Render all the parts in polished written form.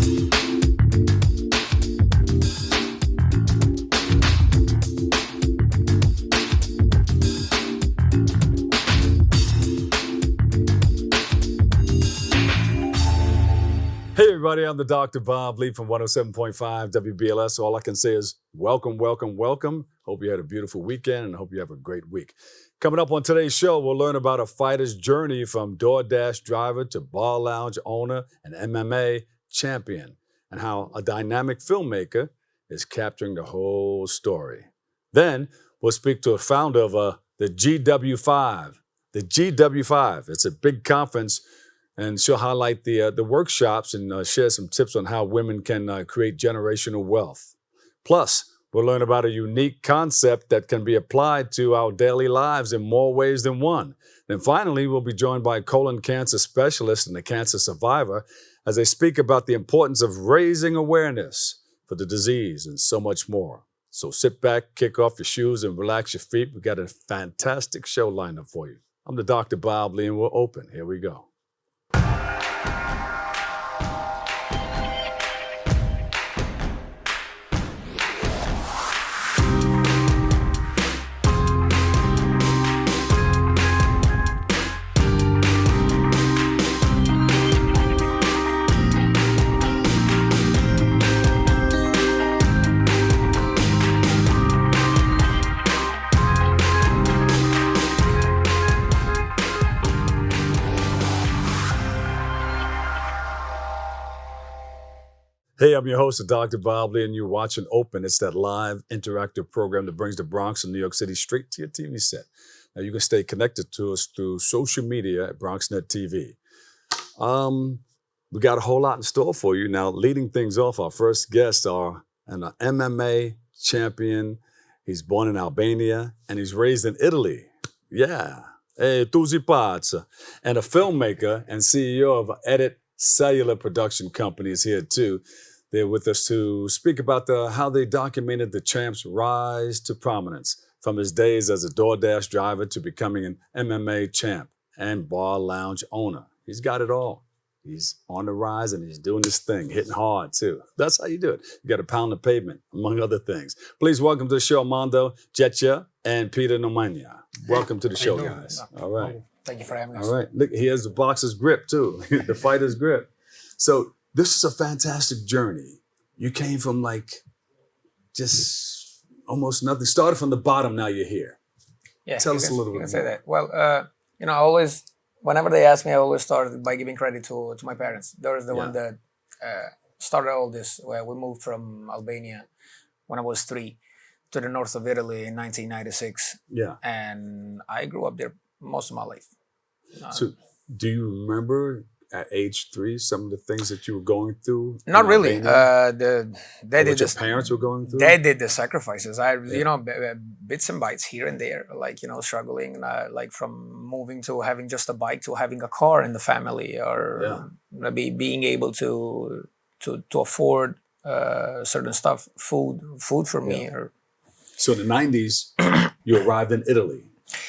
Hey everybody, I'm the Dr. Bob Lee from 107.5 WBLS. All I can say is welcome, welcome, welcome. Hope you had a beautiful weekend and hope you have a great week. Coming up on today's show, we'll learn about a fighter's journey from DoorDash driver to bar lounge owner and MMA champion, and how a dynamic filmmaker is capturing the whole story. Then we'll speak to a founder of the GW5. The GW5, it's a big conference, and she'll highlight the workshops and share some tips on how women can create generational wealth. Plus, we'll learn about a unique concept that can be applied to our daily lives in more ways than one. Then finally, we'll be joined by a colon cancer specialist and a cancer survivor as they speak about the importance of raising awareness for the disease and so much more. So sit back, kick off your shoes, and relax your feet. We've got a fantastic show lined up for you. I'm the Dr. Bob Lee, and we're open. Here we go. Hey, I'm your host, Dr. Bob Lee, and you're watching Open. It's that live interactive program that brings the Bronx and New York City straight to your TV set. Now, you can stay connected to us through social media at BronxNet TV. We got a whole lot in store for you. Now, leading things off, our first guests are an MMA champion. He's born in Albania, and he's raised in Italy. Yeah. Hey, Tuzi Pazza. And a filmmaker and CEO of Edit Cellular production company is here, too. They're with us to speak about how they documented the champ's rise to prominence from his days as a DoorDash driver to becoming an MMA champ and bar lounge owner. He's got it all. He's on the rise and he's doing this thing, hitting hard too. That's how you do it. You got to pound the pavement, among other things. Please welcome to the show Armando Gjetja and Peter Normandia. Welcome to the show, guys. All right. Thank you for having us. All right. Look, he has the boxer's grip too, the fighter's grip. So this is a fantastic journey. You came from just almost nothing. Started from the bottom, now you're here. Yeah, Tell us a little bit more. Say that. Well, I always, whenever they ask me, I always started by giving credit to my parents. They're the one that started all this. Where we moved from Albania when I was 3 to the north of Italy in 1996. Yeah. And I grew up there most of my life. So do you remember at age 3 some of the things that you were going through? Not really. Your parents were going through? They did the sacrifices. Bits and bytes here and there, struggling, from moving to having just a bike to having a car in the family, or maybe being able to afford certain stuff, food for me. So in the 90s, you arrived in Italy.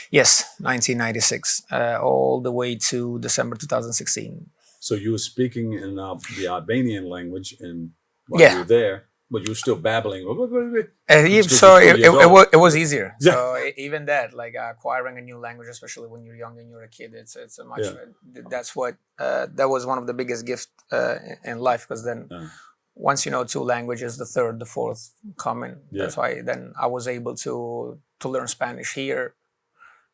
Yes, 1996, all the way to December 2016. So you were speaking in the Albanian language, and while you were there, but you were still babbling. So it was easier. Yeah. So even that, acquiring a new language, especially when you're young and you're a kid, it's a much. That was one of the biggest gifts in life, because then. Once you know 2 languages, the third, the fourth coming. Yeah. That's why then I was able to learn Spanish here,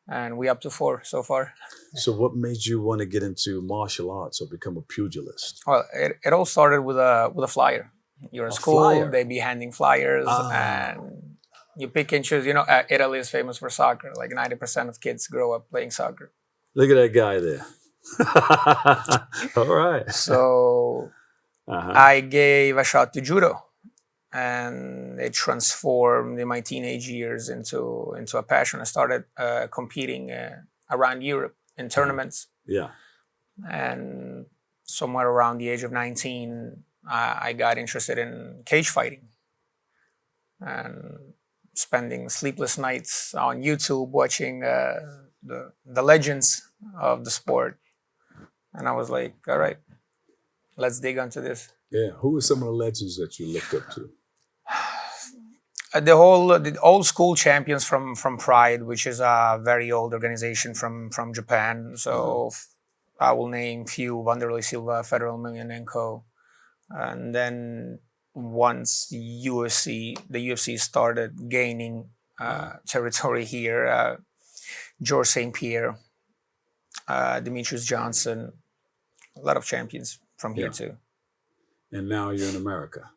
and we up to 4 so far. So what made you want to get into martial arts or become a pugilist? Well, it all started with a flyer. You're in school, they be handing flyers, and you pick and choose. Italy is famous for soccer. 90% of kids grow up playing soccer. Look at that guy there. All right. So I gave a shot to judo, and it transformed in my teenage years into a passion. I started competing around Europe in tournaments. Yeah. And somewhere around the age of 19, I got interested in cage fighting, and spending sleepless nights on YouTube watching the legends of the sport. And I was like, all right, let's dig into this. Yeah. Who are some of the legends that you looked up to? The old school champions from Pride, which is a very old organization from Japan. So I will name few: Wanderlei Silva, Federal Emelianenko, and then once the UFC started gaining territory here, George St. Pierre, Demetrius Johnson, a lot of champions from here too. And now you're in America.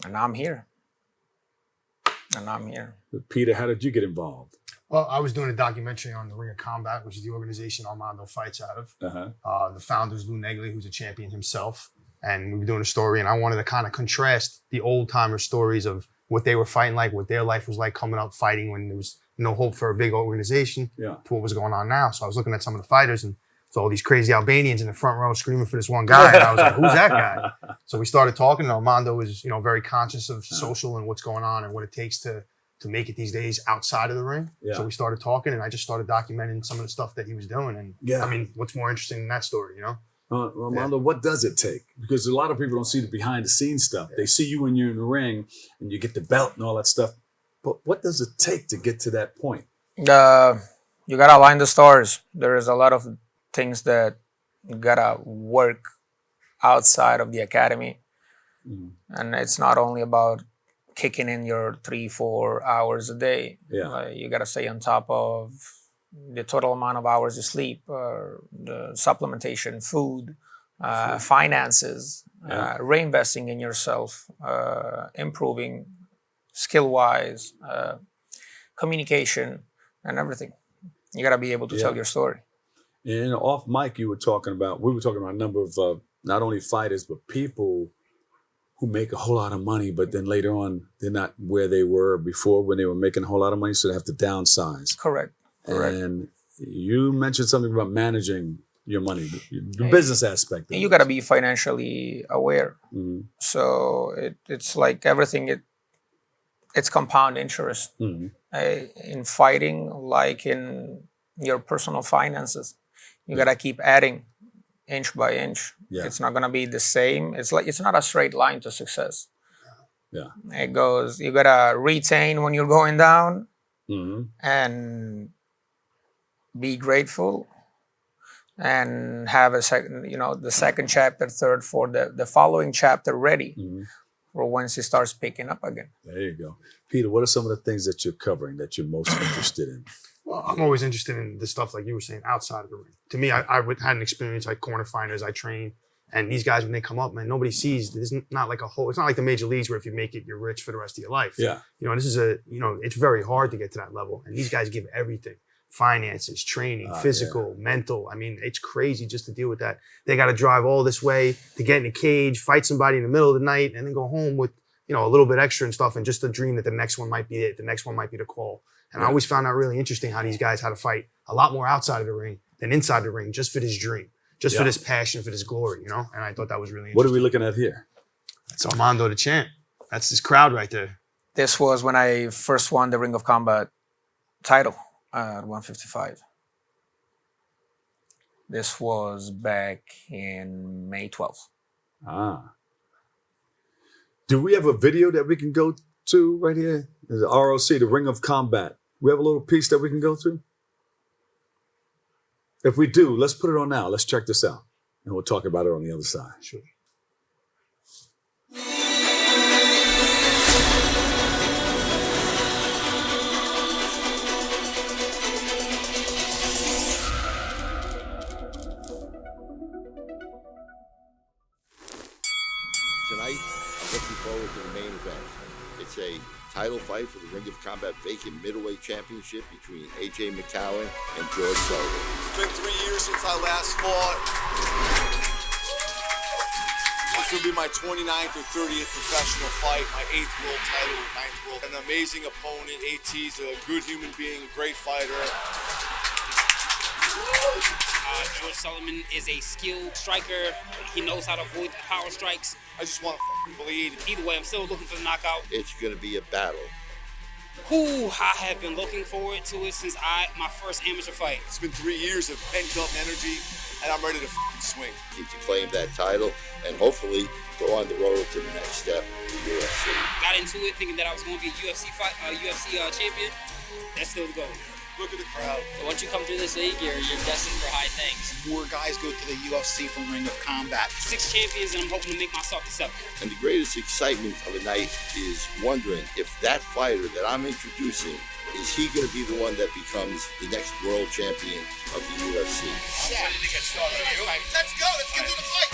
And I'm here. Peter, how did you get involved? Well, I was doing a documentary on the Ring of Combat, which is the organization Armando fights out of. The founder is Lou Negli, who's a champion himself. And we were doing a story, and I wanted to kind of contrast the old-timer stories of what they were fighting like, what their life was like coming up fighting when there was no hope for a big organization, to what was going on now. So I was looking at some of the fighters, and saw all these crazy Albanians in the front row screaming for this one guy. And I was like, who's that guy? So we started talking, and Armando is, very conscious of social and what's going on and what it takes to make it these days outside of the ring. So we started talking, and I just started documenting some of the stuff that he was doing. And I mean, what's more interesting than that story, Armando, what does it take? Because a lot of people don't see the behind the scenes stuff. They see you when you're in the ring and you get the belt and all that stuff. But what does it take to get to that point? You gotta align the stars. There is a lot of things that you gotta work outside of the academy. And it's not only about kicking in your 3-4 hours a day. You gotta stay on top of the total amount of hours you sleep, the supplementation, food, finances, reinvesting in yourself, improving skill-wise, communication, and everything. You gotta be able to tell your story. And off mic, we were talking about a number of not only fighters, but people who make a whole lot of money, but then later on, they're not where they were before when they were making a whole lot of money, so they have to downsize. Correct. And you mentioned something about managing your money, the business aspect. You got to be financially aware. So it's like everything, it's compound interest. In fighting, like in your personal finances. You got to keep adding inch by inch. It's not going to be the same. It's not a straight line to success. It goes, you got to retain when you're going down and be grateful and have a second, the second chapter, third, fourth, the following chapter ready for once it starts picking up again. There you go. Peter, what are some of the things that you're covering that you're most interested in? Well, I'm always interested in the stuff like you were saying outside of the ring. To me, I had an experience like corner fighters. I train, and these guys when they come up, man, nobody sees. It's not like it's not like the major leagues where if you make it, you're rich for the rest of your life. This is it's very hard to get to that level, and these guys give everything: finances, training, physical, mental. I mean, it's crazy just to deal with that. They got to drive all this way to get in a cage, fight somebody in the middle of the night, and then go home with a little bit extra and stuff, and just a dream that the next one might be it. The next one might be the call. And I always found that really interesting how these guys had to fight a lot more outside of the ring than inside the ring, just for this dream, just for this passion, for this glory, And I thought that was really interesting. What are we looking at here? It's Armando the champ. That's this crowd right there. This was when I first won the Ring of Combat title at 155. This was back in May 12th. Do we have a video that we can go to right here? The ROC, the Ring of Combat. We have a little piece that we can go through? If we do, let's put it on now. Let's check this out. And we'll talk about it on the other side. Sure. Tonight, I'm looking forward to the main event. It's a title fight for the Ring of Combat vacant middleweight championship between A.J. McCowan and George Sullivan. It's been 3 years since I last fought. This will be my 29th or 30th professional fight, my 8th world title, 9th world. An amazing opponent. A.T.'s a good human being, a great fighter. George Sullivan is a skilled striker. He knows how to avoid the power strikes. I just want to fucking bleed. Either way, I'm still looking for the knockout. It's going to be a battle I have been looking forward to it since my first amateur fight. It's been 3 years of pent-up energy, and I'm ready to swing. Need to claim that title and hopefully go on the road to the next step, the UFC. Got into it thinking that I was going to be a UFC champion. That's still the goal. Look at the crowd. So once you come through this league, you're destined for high things. More guys go to the UFC from Ring of Combat. 6 champions, and I'm hoping to make myself the 7th. And the greatest excitement of the night is wondering if that fighter that I'm introducing, is he going to be the one that becomes the next world champion of the UFC? I'm ready to get started. Let's go. Let's get to the fight.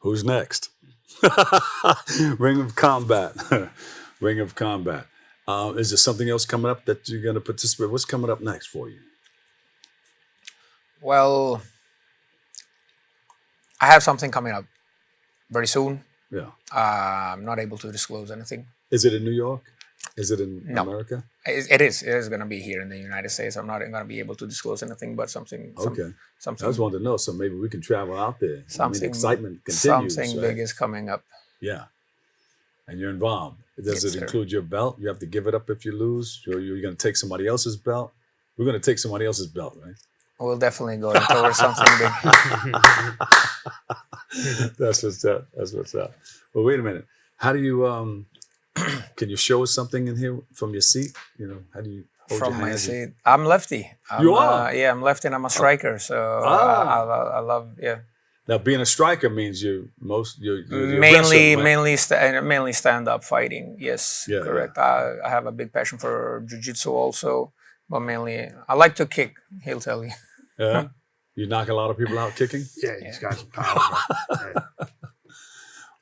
Who's next? Ring of Combat. Ring of Combat. Is there something else coming up that you're going to participate? What's coming up next for you? Well, I have something coming up very soon. Yeah. I'm not able to disclose anything. Is it in New York? Is it in No. America? It is. It is going to be here in the United States. I'm not going to be able to disclose anything, but something. Okay. Something. I just wanted to know, so maybe we can travel out there. Something. Excitement continues. Something right? big is coming up. Yeah. And you're involved. Does Yes, it sir. include your belt? You have to give it up if you lose? Or you're going to take somebody else's belt? We're going to take somebody else's belt, right? We'll definitely go towards something big. That's what's up. That's what's up. Well, wait a minute. How do you, can you show us something in here from your seat? You know, how do you hold From your my hands? seat, I'm lefty. You are? Yeah, I'm lefty, and I'm a striker. So I love. Yeah. Now, being a striker means you're Mainly, wrestling, right? mainly stand-up fighting. Yes, Yeah, correct. I have a big passion for jiu-jitsu also, but mainly I like to kick. He'll tell you. Yeah. You knock a lot of people out kicking? Yeah, he's got some power. Bro. Yeah.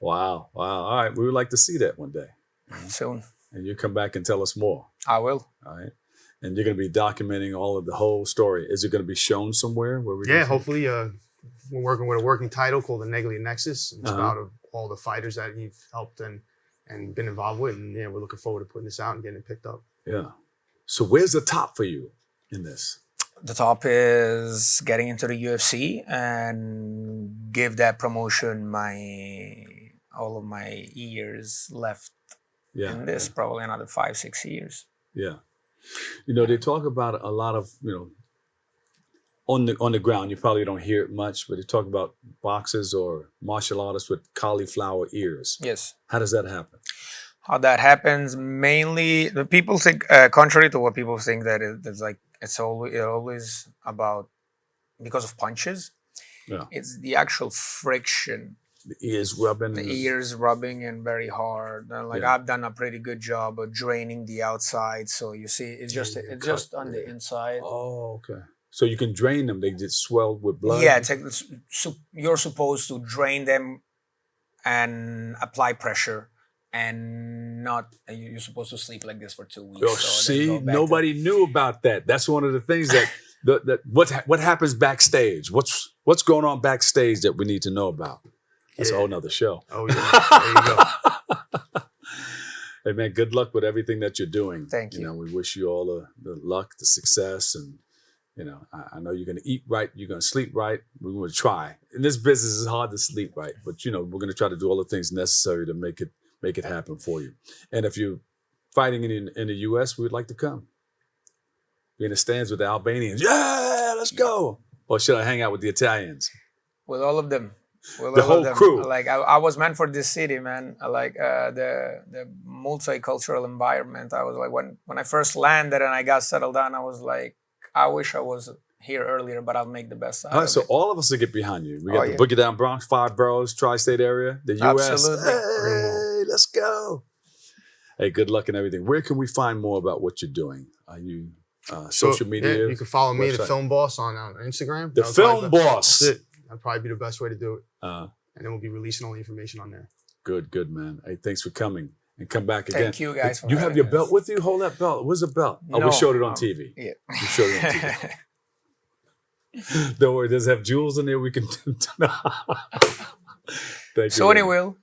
Wow. All right. We would like to see that one day. Soon, And you come back and tell us more. I will. All right. And you're going to be documenting all of the whole story. Is it going to be shown somewhere? Where we Yeah, hopefully we're working with a working title called the Neglia Nexus. It's Uh-huh. about all the fighters that you've helped and been involved with. And yeah, we're looking forward to putting this out and getting it picked up. Yeah. So where's the top for you in this? The top is getting into the UFC and give that promotion all of my years left Yeah. in this, probably another 5-6 years. Yeah. You know, they talk about a lot of, on the ground, you probably don't hear it much, but they talk about boxers or martial artists with cauliflower ears. Yes. How does that happen? How that happens, mainly the people think, contrary to what people think, that it's like it's always about because of punches. Yeah. It's the actual friction, The ears rubbing. the ears rubbing and very hard. And like Yeah. I've done a pretty good job of draining the outside, so you see, it's just on the inside. Oh, okay. So you can drain them. They get swelled with blood? Yeah, you're supposed to drain them and apply pressure, and you're supposed to sleep like this for 2 weeks. Oh, so then see, go back to- nobody knew about that. That's one of the things that what happens backstage. What's going on backstage that we need to know about? That's a whole nother show. Oh, yeah. There you go. Hey man, good luck with everything that you're doing. Thank you. We wish you all the luck, the success, and I know you're gonna eat right, you're gonna sleep right. We're gonna try. In this business, it's hard to sleep right, but we're gonna try to do all the things necessary to make it happen for you. And if you're fighting in the U.S., we'd like to come. be in the stands with the Albanians? Yeah, let's go. Or should I hang out with the Italians? With all of them. With The all whole of them. crew. Like I was meant for this city, man. I like the multicultural environment. I was like, when I first landed and I got settled down, I was like, I wish I was here earlier, but I'll make the best out All right, of so it. all of us will get behind you. We got the yeah. Boogie Down Bronx, 5 boroughs, tri-state area, the U.S. Absolutely. Hey, let's go. Hey, good luck and everything. Where can we find more about what you're doing? Are you social media? Yeah, you can follow me, website? the Film Boss, on Instagram. The That would Film probably be- Boss. That's it. That'd probably be the best way to do it. Uh, And then we'll be releasing all the information on there. good, man. Hey, thanks for coming. And come back again. Thank you guys for You have having your us. belt with you? Hold that belt. Where's the belt? Oh, No, we showed it on TV. Yeah. We showed it on TV. Don't worry, does it have jewels in there? We can. Thank you. Sony will.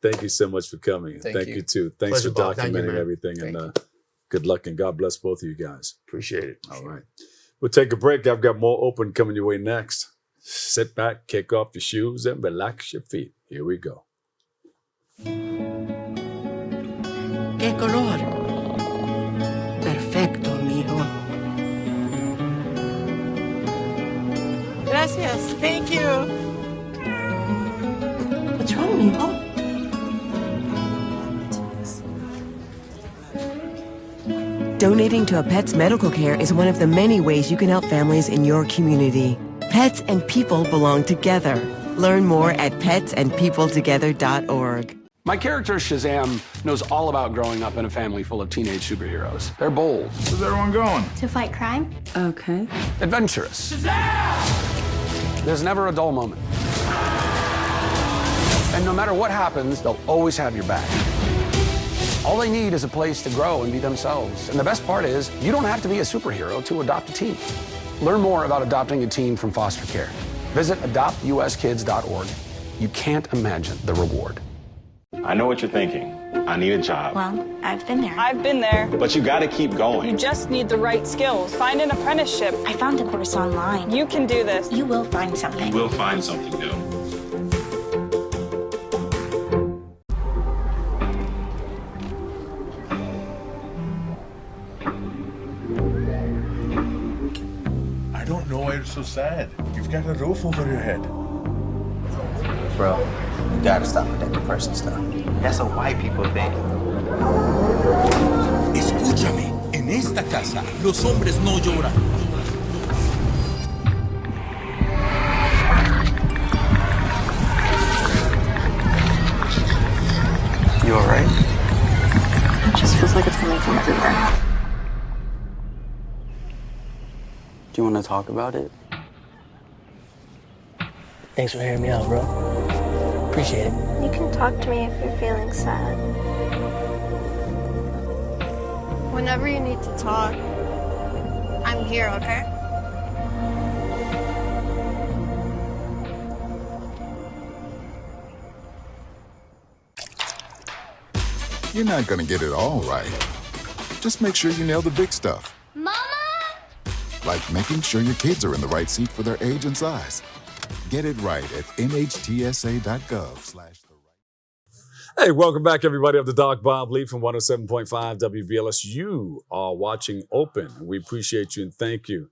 Thank you so much for coming. Thank you you. too. Thanks Pleasure, for Bob. Thank you, documenting man. everything. Thank And good luck and God bless both of you guys. Appreciate it. All right. We'll take a break. I've got more open coming your way next. Sit back, kick off your shoes, and relax your feet. Here we go. ¿Qué color? Perfecto, mijo. Gracias. Thank you. What's wrong, mijo? Donating to a pet's medical care is one of the many ways you can help families in your community. Pets and people belong together. Learn more at petsandpeopletogether.org. My character, Shazam, knows all about growing up in a family full of teenage superheroes. They're bold. Where's everyone going? To fight crime? Okay. Adventurous. Shazam! There's never a dull moment. And no matter what happens, they'll always have your back. All they need is a place to grow and be themselves. And the best part is, you don't have to be a superhero to adopt a teen. Learn more about adopting a teen from foster care. Visit adoptuskids.org. You can't imagine the reward. I know what you're thinking. I need a job. Well, I've been there. I've been there. But you gotta keep going. You just need the right skills. Find an apprenticeship. I found a course online. You can do this. You will find something. You will find something new. I don't know why you're so sad. You've got a roof over your head. Bro, you gotta stop with that depression stuff. That's what white people think. Escúchame, en esta casa los hombres no lloran. You alright? It just feels like it's coming from everywhere. Do you wanna talk about it? Thanks for hearing me out, bro. Appreciate it. You can talk to me if you're feeling sad. Whenever you need to talk, I'm here, okay? You're not gonna get it all right. Just make sure you nail the big stuff. Mama! Like making sure your kids are in the right seat for their age and size. Get it right at nhtsa.gov/. Hey, welcome back, everybody. I'm the Doc Bob Lee from 107.5 WBLS. You are watching Open. We appreciate you and thank you.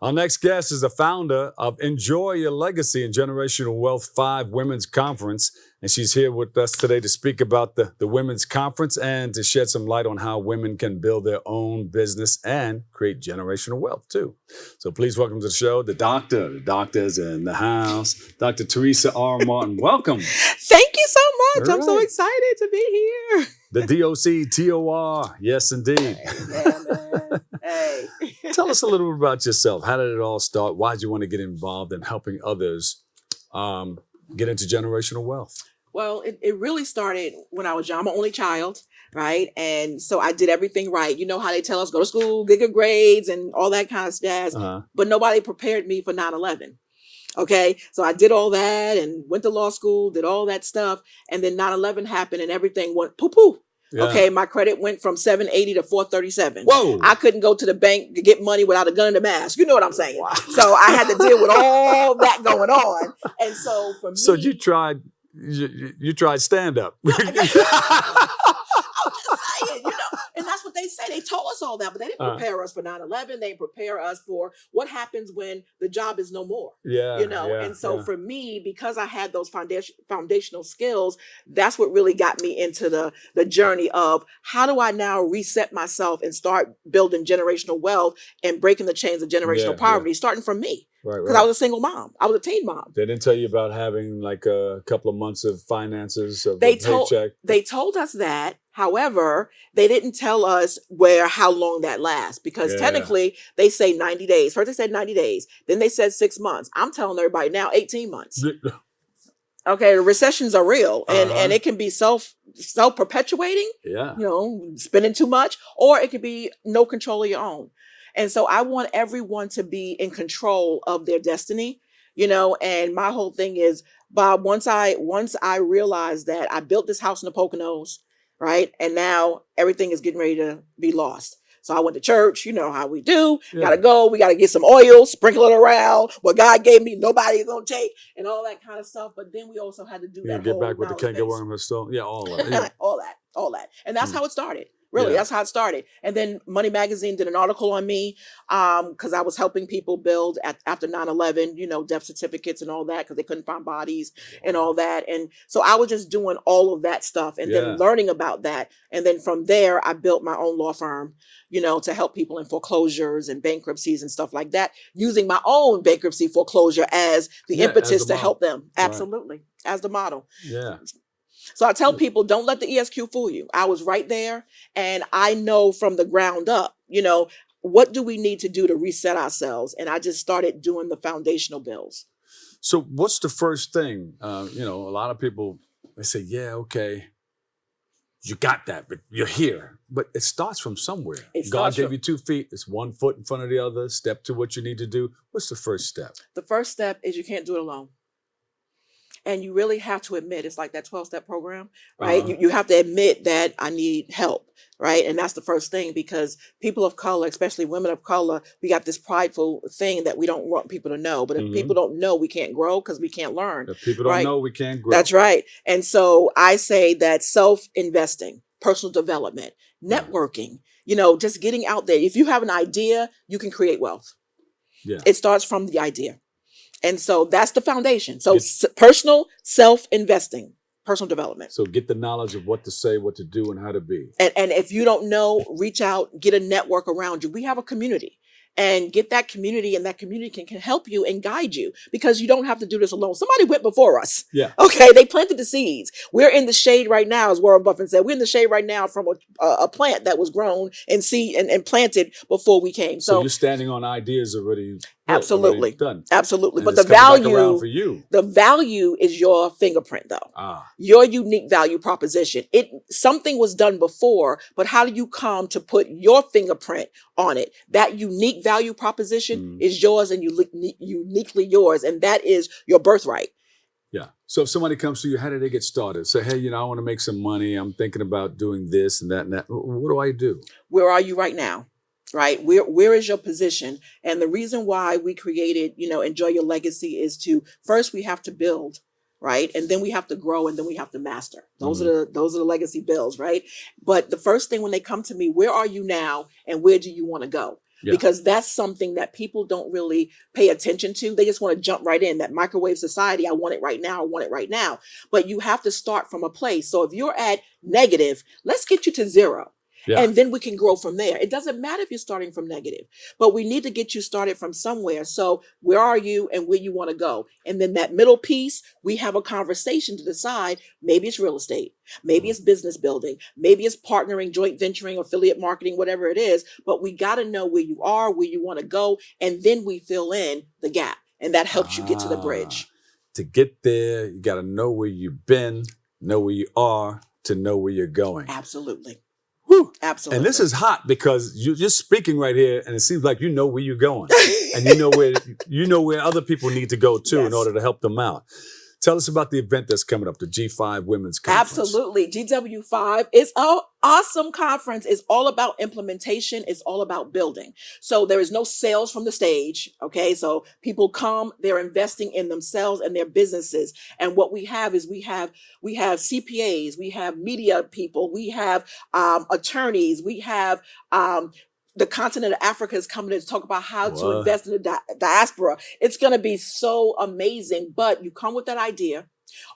Our next guest is the founder of Enjoy Your Legacy and Generational Wealth 5 Women's Conference. And she's here with us today to speak about the Women's Conference and to shed some light on how women can build their own business and create generational wealth, too. So please welcome to the show, the doctor. The doctor's in the house. Dr. Teresa R. Martin, welcome. Thank you so much. All I'm so right. excited to be here. The DOCTOR. Yes, indeed. Hey. Tell us a little bit about yourself. How did it all start? Why did you want to get involved in helping others get into generational wealth? Well, it really started when I was young. I'm an only child, right? And so I did everything right. You know how they tell us, go to school, get good grades and all that kind of jazz. But nobody prepared me for 9/11. Okay, so I did all that and went to law school, did all that stuff. And then 9/11 happened and everything went poo-poo. Yeah. Okay, my credit went from 780 to 437. Whoa. I couldn't go to the bank to get money without a gun and a mask. You know what I'm saying? So I had to deal with all that going on. And so for me... So you tried stand-up. I'm just saying, you know, and that's what they say. They told us all all that, but they didn't prepare us for 9/11. They didn't prepare us for what happens when the job is no more. Yeah. You know, and so for me, because I had those foundational skills, that's what really got me into the journey of how do I now reset myself and start building generational wealth and breaking the chains of generational poverty, starting from me. Because I was a single mom. I was a teen mom. They didn't tell you about having like a couple of months of finances of they a paycheck? They told us that. However, they didn't tell us how long that lasts, because technically they say 90 days. First they said 90 days. Then they said 6 months. I'm telling everybody now 18 months. Okay, the recessions are real, and it can be self-perpetuating. Yeah. You know, spending too much, or it could be no control of your own. And so I want everyone to be in control of their destiny, you know, and my whole thing is, Bob, once I realized that I built this house in the Poconos, right? And now everything is getting ready to be lost. So I went to church, you know how we do. Gotta go, we gotta get some oil, sprinkle it around. What God gave me, nobody's gonna take, and all that kind of stuff. But then we also had to do that. Get back with the can't get worm her stone. Yeah, all of it. Yeah. all that. And that's how it started. Really, that's how it started. And then Money Magazine did an article on me because I was helping people build after 9/11, you know, death certificates and all that, because they couldn't find bodies and all that. And so I was just doing all of that stuff and then learning about that. And then from there, I built my own law firm, you know, to help people in foreclosures and bankruptcies and stuff like that, using my own bankruptcy foreclosure as the impetus to help them. Absolutely. As the model. Yeah. So I tell people, don't let the ESQ fool you. I was right there, and I know from the ground up, you know, what do we need to do to reset ourselves? And I just started doing the foundational builds. So what's the first thing? You know, a lot of people, they say, yeah, okay, you got that, but you're here. But it starts from somewhere. God gave you 2 feet. It's 1 foot in front of the other. Step to what you need to do. What's the first step? The first step is you can't do it alone. And you really have to admit, it's like that 12-step program, right? You have to admit that I need help, right? And that's the first thing, because people of color, especially women of color, we got this prideful thing that we don't want people to know. But if people don't know, we can't grow because we can't learn. If people don't know, we can't grow. That's right. And so I say that self-investing, personal development, networking, you know, just getting out there. If you have an idea, you can create wealth. Yeah. It starts from the idea. And so that's the foundation. So personal self-investing, personal development. So get the knowledge of what to say, what to do, and how to be. And if you don't know, reach out, get a network around you. We have a community. And get that community, and that community can help you and guide you, because you don't have to do this alone. Somebody went before us. Yeah. Okay. They planted the seeds. We're in the shade right now, as Warren Buffett said. We're in the shade right now from a plant that was grown and planted before we came. So you're standing on ideas already. Absolutely. Done. Absolutely. And but the value is your fingerprint, though. Your unique value proposition. Something was done before, but how do you come to put your fingerprint on it? That unique value proposition is yours and uniquely yours. And that is your birthright. Yeah. So if somebody comes to you, how did they get started? Say, hey, you know, I want to make some money. I'm thinking about doing this and that and that. What do I do? Where are you right now? Right? Where is your position? And the reason why we created, you know, Enjoy Your Legacy is to, first we have to build, right? And then we have to grow, and then we have to master. Those are the legacy builds, right? But the first thing when they come to me, where are you now and where do you want to go? Yeah. Because that's something that people don't really pay attention to. They just want to jump right in. That microwave society, I want it right now, I want it right now. But you have to start from a place. So if you're at negative, let's get you to 0. Yeah. And then we can grow from there. It doesn't matter if you're starting from negative, but we need to get you started from somewhere. So where are you and where you want to go? And then that middle piece, we have a conversation to decide. Maybe it's real estate. Maybe it's business building. Maybe it's partnering, joint venturing, affiliate marketing, whatever it is. But we got to know where you are, where you want to go. And then we fill in the gap. And that helps you get to the bridge. To get there, you got to know where you've been, know where you are, to know where you're going. Absolutely. Whew. Absolutely. And this is hot because you're speaking right here, and it seems like you know where you're going, and you know where other people need to go too in order to help them out. Tell us about the event that's coming up, the G5 Women's Conference. Absolutely. GW5 is an awesome conference. It's all about implementation. It's all about building. So there is no sales from the stage. Okay. So people come, they're investing in themselves and their businesses. And what we have is we have CPAs, we have media people, we have attorneys, we have the continent of Africa is coming to talk about how to invest in the diaspora. It's going to be so amazing. But you come with that idea,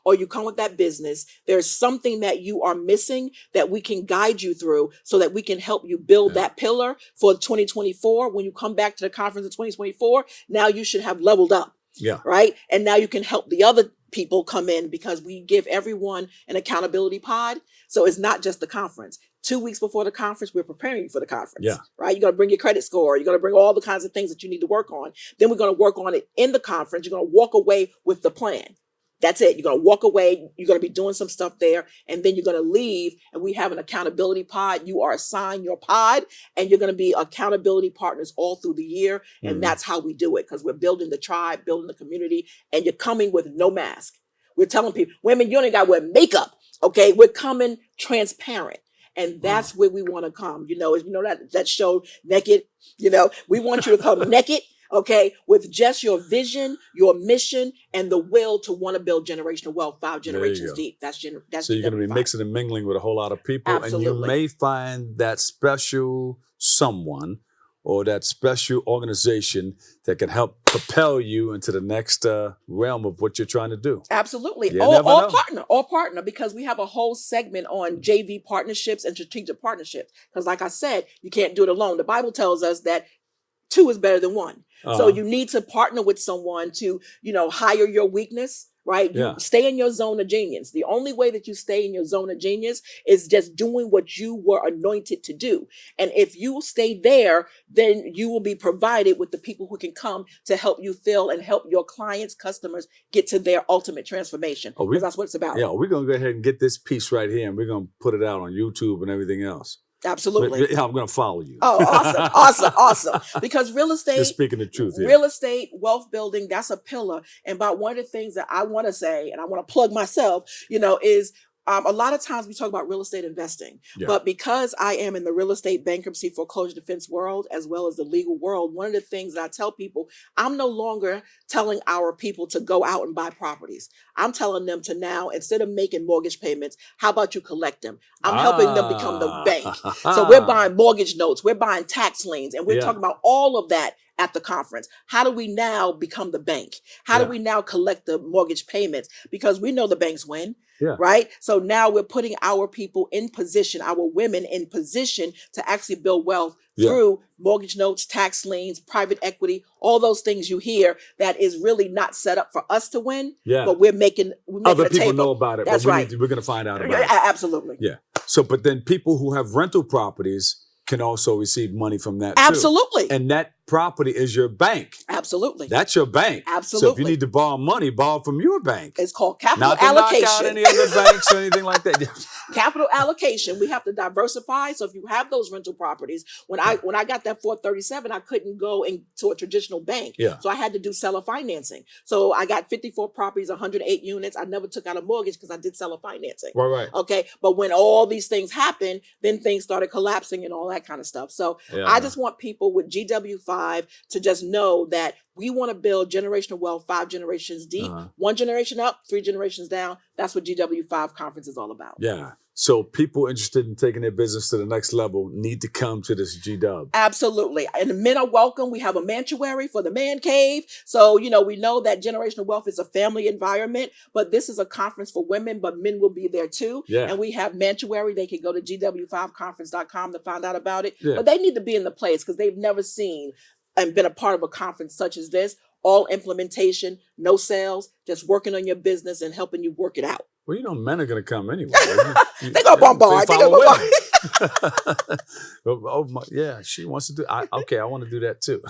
or you come with that business, there's something that you are missing that we can guide you through so that we can help you build that pillar for 2024. When you come back to the conference in 2024, now you should have leveled up. Yeah. Right. And now you can help the other people come in, because we give everyone an accountability pod. So it's not just the conference. 2 weeks before the conference, we're preparing you for the conference. Yeah. Right. You're going to bring your credit score. You're going to bring all the kinds of things that you need to work on. Then we're going to work on it in the conference. You're going to walk away with the plan. That's it. You're going to walk away. You're going to be doing some stuff there, and then you're going to leave, and we have an accountability pod. You are assigned your pod, and you're going to be accountability partners all through the year. And that's how we do it, because we're building the tribe, building the community, and you're coming with no mask. We're telling people, women, you only got to wear makeup. Okay. We're coming transparent. And that's where we want to come. That show Naked, we want you to come naked. Okay, with just your vision, your mission, and the will to want to build generational wealth 5 generations deep. That's so you're going to be mixing and mingling with a whole lot of people. Absolutely. And you may find that special someone or that special organization that can help propel you into the next realm of what you're trying to do. Absolutely. You Or partner, because we have a whole segment on JV partnerships and strategic partnerships. Because like I said, you can't do it alone. The Bible tells us that 2 is better than 1. So you need to partner with someone to, hire your weakness, right? You stay in your zone of genius. The only way that you stay in your zone of genius is just doing what you were anointed to do. And if you stay there, then you will be provided with the people who can come to help you fill and help your clients, customers get to their ultimate transformation. Because that's what it's about. Yeah, we're going to go ahead and get this piece right here, and we're going to put it out on YouTube and everything else. Absolutely. Yeah, I'm going to follow you. Oh, awesome. Because real estate, just speaking the truth here. Real estate, wealth building, that's a pillar. And about one of the things that I want to say, and I want to plug myself, is a lot of times we talk about real estate investing, but because I am in the real estate bankruptcy foreclosure defense world, as well as the legal world, one of the things that I tell people, I'm no longer telling our people to go out and buy properties. I'm telling them to now, instead of making mortgage payments, how about you collect them? I'm helping them become the bank. So we're buying mortgage notes, we're buying tax liens, and we're talking about all of that at the conference. How do we now become the bank? How do we now collect the mortgage payments? Because we know the banks win. Right. So now we're putting our people in position, our women in position to actually build wealth through mortgage notes, tax liens, private equity, all those things you hear that is really not set up for us to win. But we're making other a people table. Know about it. That's but right. We're going to find out about it. Absolutely. Yeah. So, but then people who have rental properties can also receive money from that too. Absolutely. And that property is your bank. Absolutely. That's your bank. Absolutely. So if you need to borrow money, borrow from your bank. It's called capital Not to allocation. knock out any other banks or anything like that. Capital allocation. We have to diversify. So if you have those rental properties, when I got that 437, I couldn't go into a traditional bank. So I had to do seller financing. So I got 54 properties, 108 units. I never took out a mortgage because I did seller financing. Right. Okay. But when all these things happened, then things started collapsing and all that kind of stuff. So I just want people with GW5 to just know that we want to build generational wealth 5 generations deep, 1 generation up, 3 generations down. That's what GW5 Conference is all about. Yeah. So people interested in taking their business to the next level need to come to this GW. Absolutely. And the men are welcome. We have a mantuary for the man cave. So, we know that generational wealth is a family environment, but this is a conference for women, but men will be there too. And we have mantuary. They can go to GW5conference.com to find out about it. But they need to be in the place because they've never seen and been a part of a conference such as this. All implementation, no sales, just working on your business and helping you work it out. Well, men are going to come anyway. They're going to bombard. She wants to do. I want to do that too.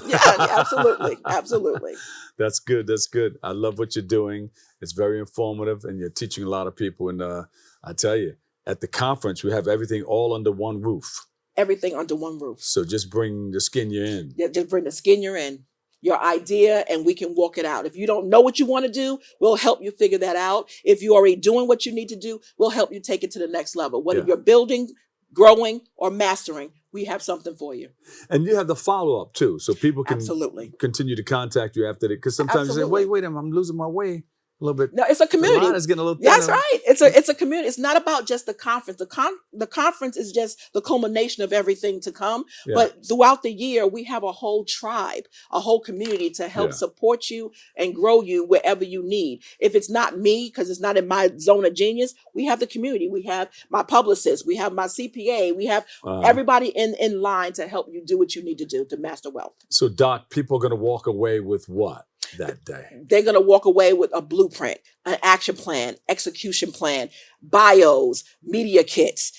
Absolutely. That's good. I love what you're doing. It's very informative, and you're teaching a lot of people. And I tell you, at the conference, we have everything all under one roof. Everything under one roof. So just bring the skin you're in. Yeah, just bring the skin you're in. Your idea, and we can walk it out. If you don't know what you want to do, we'll help you figure that out. If you're already doing what you need to do, we'll help you take it to the next level. Whether you're building, growing, or mastering, we have something for you. And you have the follow-up too, so people can Absolutely. continue to contact you after that. Because sometimes you say, wait, I'm losing my way. A little bit. No, it's a community. The line is getting a little thinner. That's right. It's a community. It's not about just the conference. The conference is just the culmination of everything to come. Yeah. But throughout the year, we have a whole tribe, a whole community to help support you and grow you wherever you need. If it's not me, because it's not in my zone of genius, we have the community. We have my publicist. We have my CPA. We have everybody in line to help you do what you need to do to master wealth. So, Doc, people are going to walk away with what that day? They're going to walk away with a blueprint, an action plan, execution plan, bios, media kits,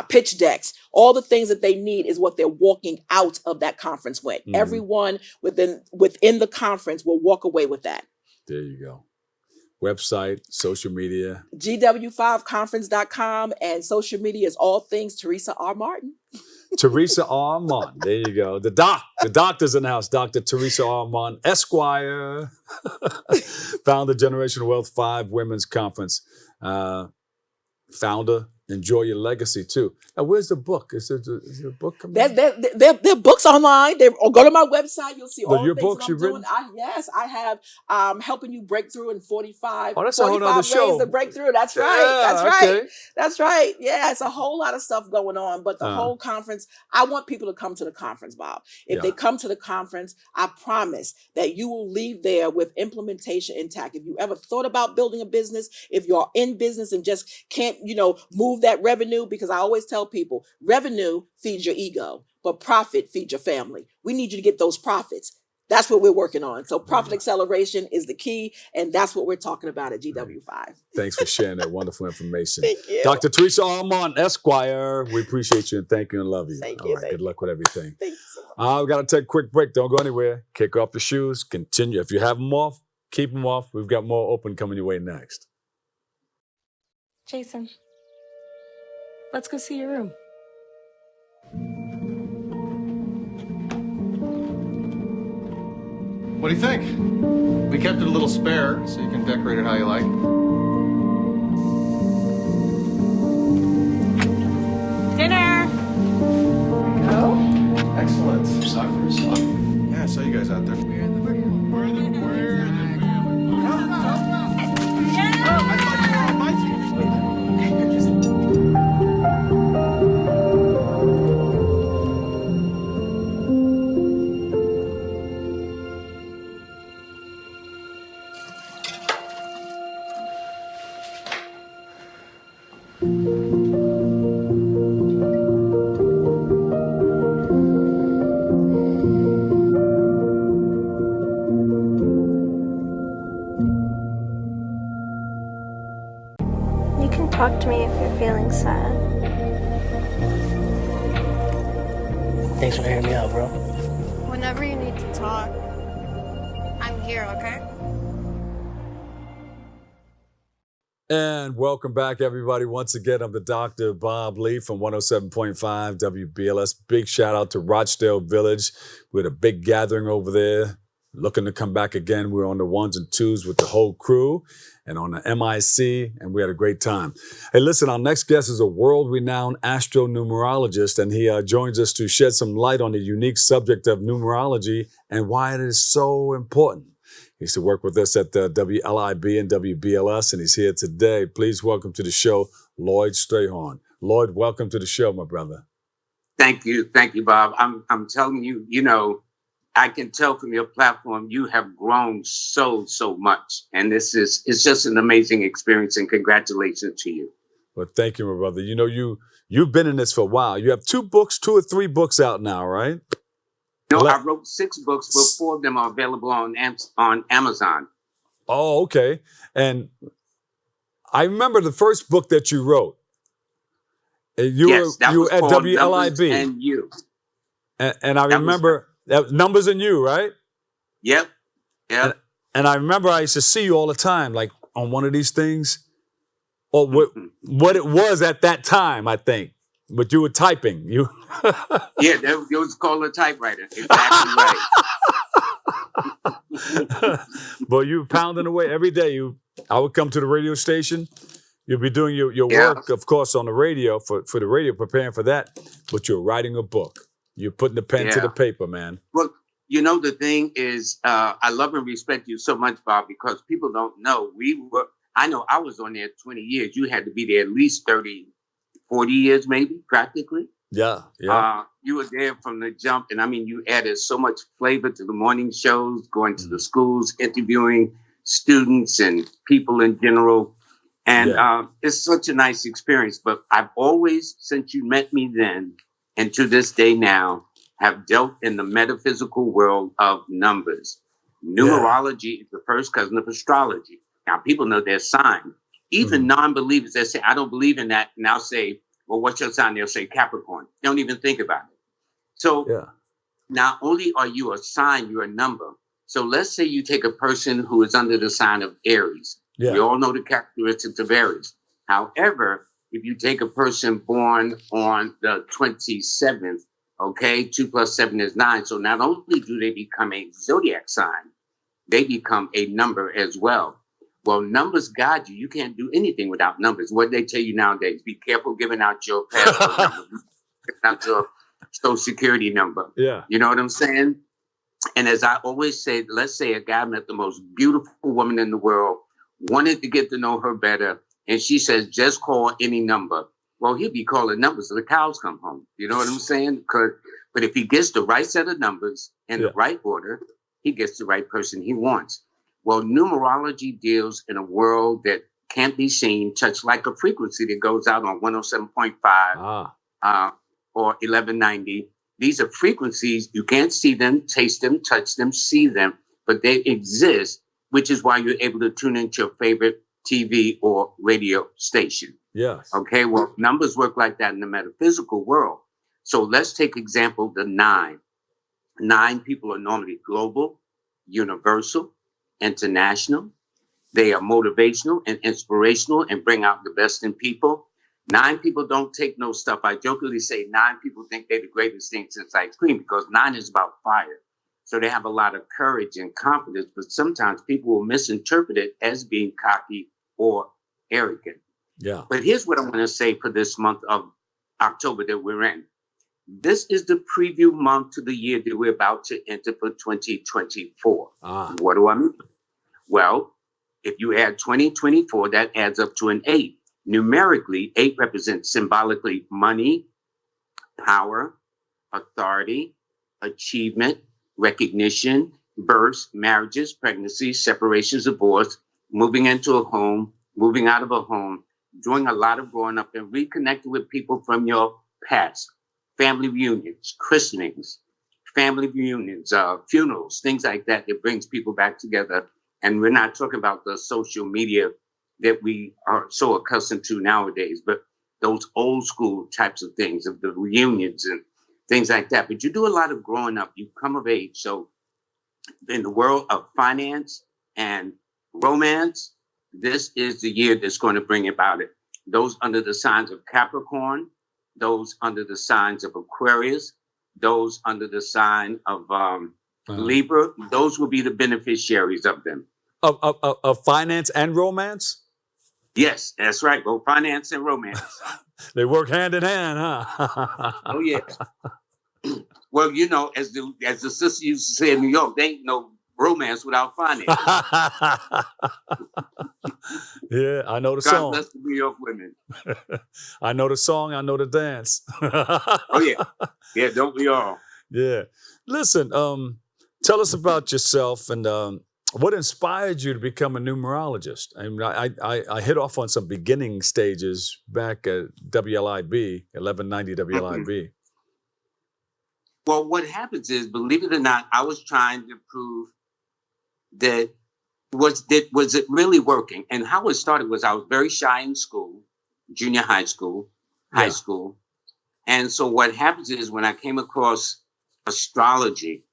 pitch decks. All the things that they need is what they're walking out of that conference with. Everyone within the conference will walk away with that. There you go. Website, social media. GW5Conference.com, and social media is all things Teresa R. Martin. Teresa R. Martin. There you go. The doctor's in the house. Dr. Teresa R. Martin, Esquire. Founder, Generational Wealth 5 Women's Conference. Founder, Enjoy Your Legacy, too. Now, where's the book? Is there a book coming out? There are books online. Go to my website. You'll see all the things books that I'm doing. I have Helping You Break Through in 45 that's a whole other ways show. to break through. That's right. That's right. Yeah, it's a whole lot of stuff going on. But the whole conference, I want people to come to the conference, Bob. If they come to the conference, I promise that you will leave there with implementation intact. If you ever thought about building a business, if you're in business and just can't, move that revenue, because I always tell people, revenue feeds your ego, but profit feeds your family. We need you to get those profits. That's what we're working on. So profit acceleration is the key, and that's what we're talking about at GW5. Thanks for sharing that wonderful information. Thank you. Dr. Teresa R. Martin, Esquire. We appreciate you and thank you and love you. Thank All you. right, good luck with everything. Thank you so much. We've got to take a quick break. Don't go anywhere. Kick off the shoes. Continue. If you have them off, keep them off. We've got more open coming your way next. Jason, let's go see your room. What do you think? We kept it a little spare, so you can decorate it how you like. Dinner! Go. Excellent. Soccer is fun. Yeah, I saw you guys out there. Talk to me if you're feeling sad. Thanks for hearing me out, bro. Whenever you need to talk, I'm here, okay? And welcome back, everybody. Once again, I'm the Dr. Bob Lee from 107.5 WBLS. Big shout out to Rochdale Village. We had a big gathering over there. Looking to come back again. We're on the 1s and 2s with the whole crew and on the MIC, and we had a great time. Hey, listen, our next guest is a world-renowned Astro-Numerologist, and he joins us to shed some light on the unique subject of numerology and why it is so important. He used to work with us at the WLIB and WBLS, and he's here today. Please welcome to the show, Lloyd Strayhorn. Lloyd, welcome to the show, my brother. Thank you, Bob. I'm telling you, I can tell from your platform you have grown so much, and it's just an amazing experience. And congratulations to you. Well, thank you, my brother. You've been in this for a while. You have 2 or 3 books out now, right? No, I wrote 6 books, but 4 of them are available on Amazon. Oh, okay. And I remember the first book that you wrote. You were at WLIB. And you. And I remember that Numbers and You, right? Yep. And I remember I used to see you all the time, like on one of these things, or what it was at that time, I think. But you were typing. Yeah, it was called a typewriter. Exactly right. But you pounding away every day. I would come to the radio station. You'll be doing your work, of course, on the radio for the radio, preparing for that. But you're writing a book. You're putting the pen to the paper, man. You know, the thing is, I love and respect you so much, Bob, because people don't know. I know I was on there 20 years. You had to be there at least 30, 40 years, maybe, practically. Yeah. You were there from the jump. And I mean, you added so much flavor to the morning shows, going to the schools, interviewing students and people in general. And it's such a nice experience. But I've always, since you met me then, and to this day now, have dealt in the metaphysical world of numbers. Numerology is the first cousin of astrology. Now, people know their sign. Even non-believers that say, I don't believe in that, and I'll say, well, what's your sign? They'll say Capricorn. They don't even think about it. So not only are you a sign, you're a number. So let's say you take a person who is under the sign of Aries. Yeah. We all know the characteristics of Aries. However, if you take a person born on the 27th, okay, 2 + 7 is 9. So not only do they become a zodiac sign, they become a number as well. Well, numbers guide you. You can't do anything without numbers. What they tell you nowadays, be careful giving out your passport number, giving out your social security number. Yeah. You know what I'm saying? And as I always say, let's say a guy met the most beautiful woman in the world, wanted to get to know her better, and she says, just call any number. Well, he'll be calling numbers till the cows come home. You know what I'm saying? But if he gets the right set of numbers in the right order, he gets the right person he wants. Well, numerology deals in a world that can't be seen, touched like a frequency that goes out on 107.5 or 1190. These are frequencies. You can't see them, taste them, touch them, see them, but they exist, which is why you're able to tune into your favorite TV or radio station. Yes. Okay, well, numbers work like that in the metaphysical world. So let's take example, the 9. 9 people are normally global, universal, international. They are motivational and inspirational and bring out the best in people. 9 people don't take no stuff. I jokingly say 9 people think they're the greatest thing since ice cream because 9 is about fire. So they have a lot of courage and confidence, but sometimes people will misinterpret it as being cocky or arrogant. Yeah. But here's what I want to say for this month of October that we're in. This is the preview month to the year that we're about to enter for 2024. What do I mean? Well, if you add 2024, that adds up to an 8. Numerically, 8 represents symbolically money, power, authority, achievement, recognition, births, marriages, pregnancies, separations, divorce, moving into a home, moving out of a home, doing a lot of growing up and reconnecting with people from your past. Family reunions, christenings, family reunions, funerals, things like that that brings people back together. And we're not talking about the social media that we are so accustomed to nowadays, but those old school types of things, of the reunions and things like that. But you do a lot of growing up. You come of age. So in the world of finance and romance, this is the year that's going to bring about it. Those under the signs of Capricorn, those under the signs of Aquarius, those under the sign of Libra, those will be the beneficiaries of them. Of finance and romance? Yes, that's right. Both finance and romance. They work hand in hand, huh? Oh, yeah. Well, you know, as the sister used to say in New York, there ain't no romance without finance. Yeah, I know the God song. bless the New York women. I know the song. I know the dance. Oh, yeah. Yeah, don't we all? Yeah. Listen, tell us about yourself and what inspired you to become a numerologist? I mean, I hit off on some beginning stages back at WLIB, 1190 WLIB. Well, what happens is, believe it or not, I was trying to prove that was it really working? And how it started was I was very shy in school, junior high school, high school. And so what happens is when I came across astrology,